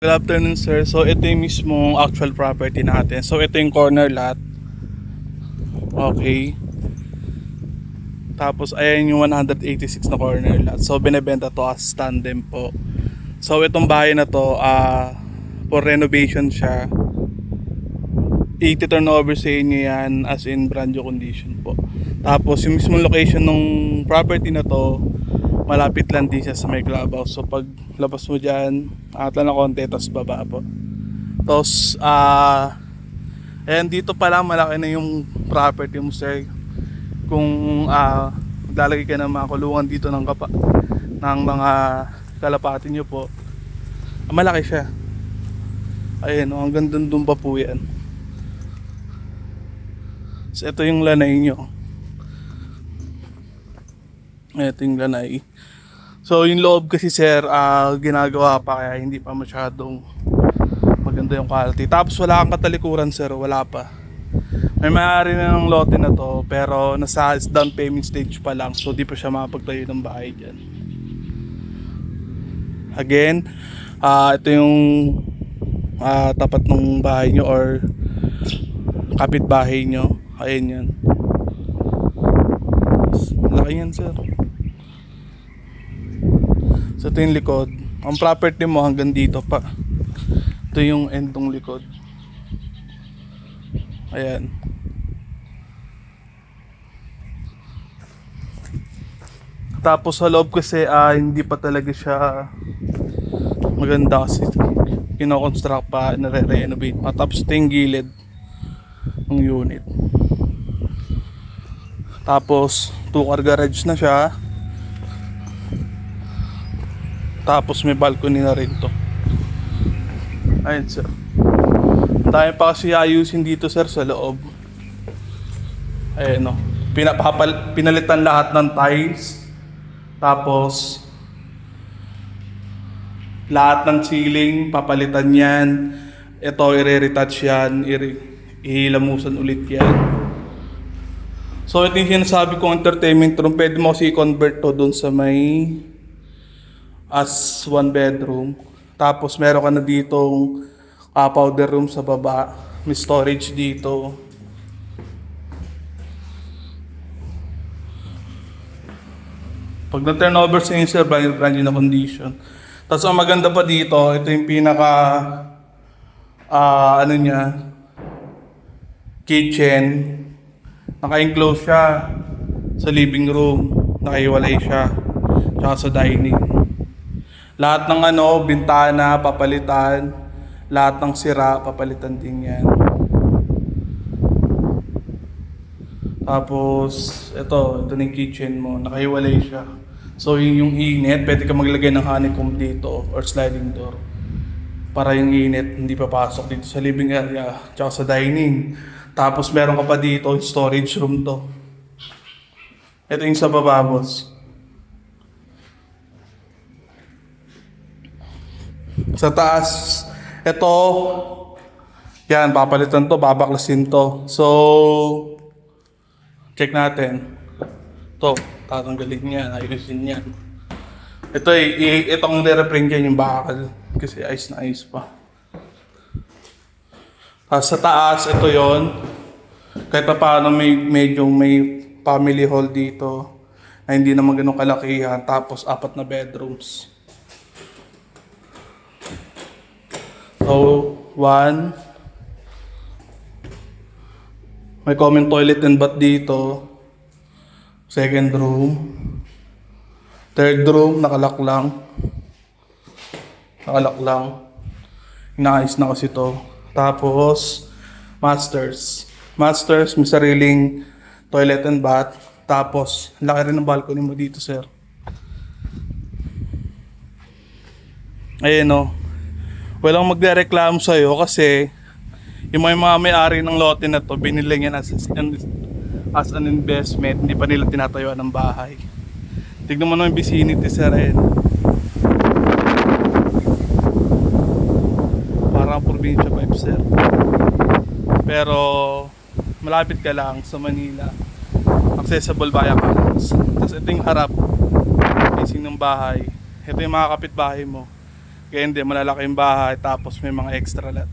Good afternoon, sir. So, ito yung mismong actual property natin. So, ito yung corner lot. Okay. Tapos, ayan yung 186 na corner lot. So, binebenta to as tandem po. So, itong bahay na to, for renovation siya. 80 turnover sa inyo yan as in brand new condition po. Tapos, yung mismong location ng property na to, malapit lang din siya sa may clubhouse. So, pag labas mo dyan, angat lang ng konti, tapos baba po. Tapos, ayan, dito pa lang malaki na yung property mo, sir. Kung maglalagay ka ng mga kulungan dito ng mga kalapati nyo po, malaki siya. Ayan, hanggang dun pa po yan. So, ito yung lanay nyo. Ito yung lanay. So, yung loob kasi, sir, ginagawa pa, kaya hindi pa masyadong maganda yung quality. Tapos wala kang katalikuran, sir, wala pa. May may-ari na ng lote na to, pero nasa down payment stage pa lang, so di pa siya makapagtayo ng bahay dyan. Again, ito yung tapat ng bahay nyo or kapitbahay nyo. Ayan yan. Laki yan, sir. So ito yung likod. Ang property mo hanggang dito pa. Ito yung endong likod. Ayan. Tapos sa loob kasi hindi pa talaga siya maganda kasi kinoconstruct pa, nare-renovate pa. Tapos ito yung gilid ng unit. Tapos 2-car garage na siya. Tapos may balcony na rin to. Ayun, sir. Dahil pa kasi ayusin dito, sir, sa loob. Ayun, no. Pinalitan lahat ng tiles. Tapos lahat ng ceiling papalitan yan. Ito i-retouch yan, ihilamusan ulit yan. So ito yung sinasabi kong entertainment room. Pwede mo kasi i-convert to dun sa may as 1 bedroom. Tapos meron ka na ditong powder room sa baba. May storage dito. Pag na-turnover sa inyo, sir, brand new na condition. Tapos ang maganda pa dito, ito yung pinaka ano niya, kitchen. Naka-enclose siya sa living room. Nakahiwalay siya. Tsaka sa dining. Lahat ng bintana, papalitan. Lahat ng sira, papalitan din yan. Tapos, ito na yung kitchen mo. Nakahiwalay siya. So, yung init, pwede ka maglagay ng honeycomb dito or sliding door. Para yung init hindi papasok dito sa living area, tsaka sa dining. Tapos, meron ka pa dito, storage room to. Ito yung sa baba, boss. Sa taas, ito, yan, papalitan to, babaklasin to. So, check natin. Ito, tatanggalin yan, ayusin yan. Ito itong nire-reprint yan yung bakal. Kasi ayos na ayos pa. Sa taas, ito yon. Kahit pa paano medyo may family hall dito na hindi naman ganun kalakihan. Tapos 4 na bedrooms. So, 1. May common toilet and bath dito. Second room. Third room, nakalak lang. Inaayos na kasi to. Tapos, masters. Masters, may sariling toilet and bath. Tapos, laki rin ng balcony mo dito, sir. Ayan, no. Walang magrereklamo sa'yo kasi yung mga may-ari ng lote na to, binili niya as an investment, hindi pa nila tinatayuan ng bahay. Tignan mo naman yung vicinity, sir. Parang probinsya vibe, sir. Pero malapit ka lang sa Manila. Accessible via Canals. Tapos ito yung harap, facing ng bahay. Ito yung mga kapitbahay mo. Kaya hindi, malalaki yung bahay tapos may mga extra lot.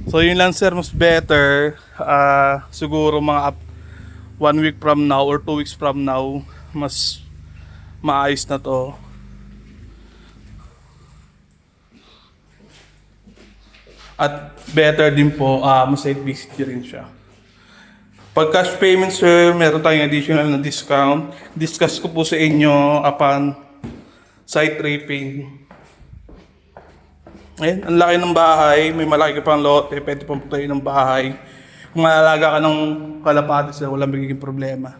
So yun lang sir, mas better. Siguro mga 1 week from now or 2 weeks from now, mas maayos na to. At better din po, site visit nyo rin siya. Pag cash payment sir, meron tayong additional na discount. Discuss ko po sa inyo upon site tripping. Ayun, ang laki ng bahay, may malaki pang lote, pwede pang tayo ng bahay. Kung maalaga ka ng kalapati sila, walang magiging problema.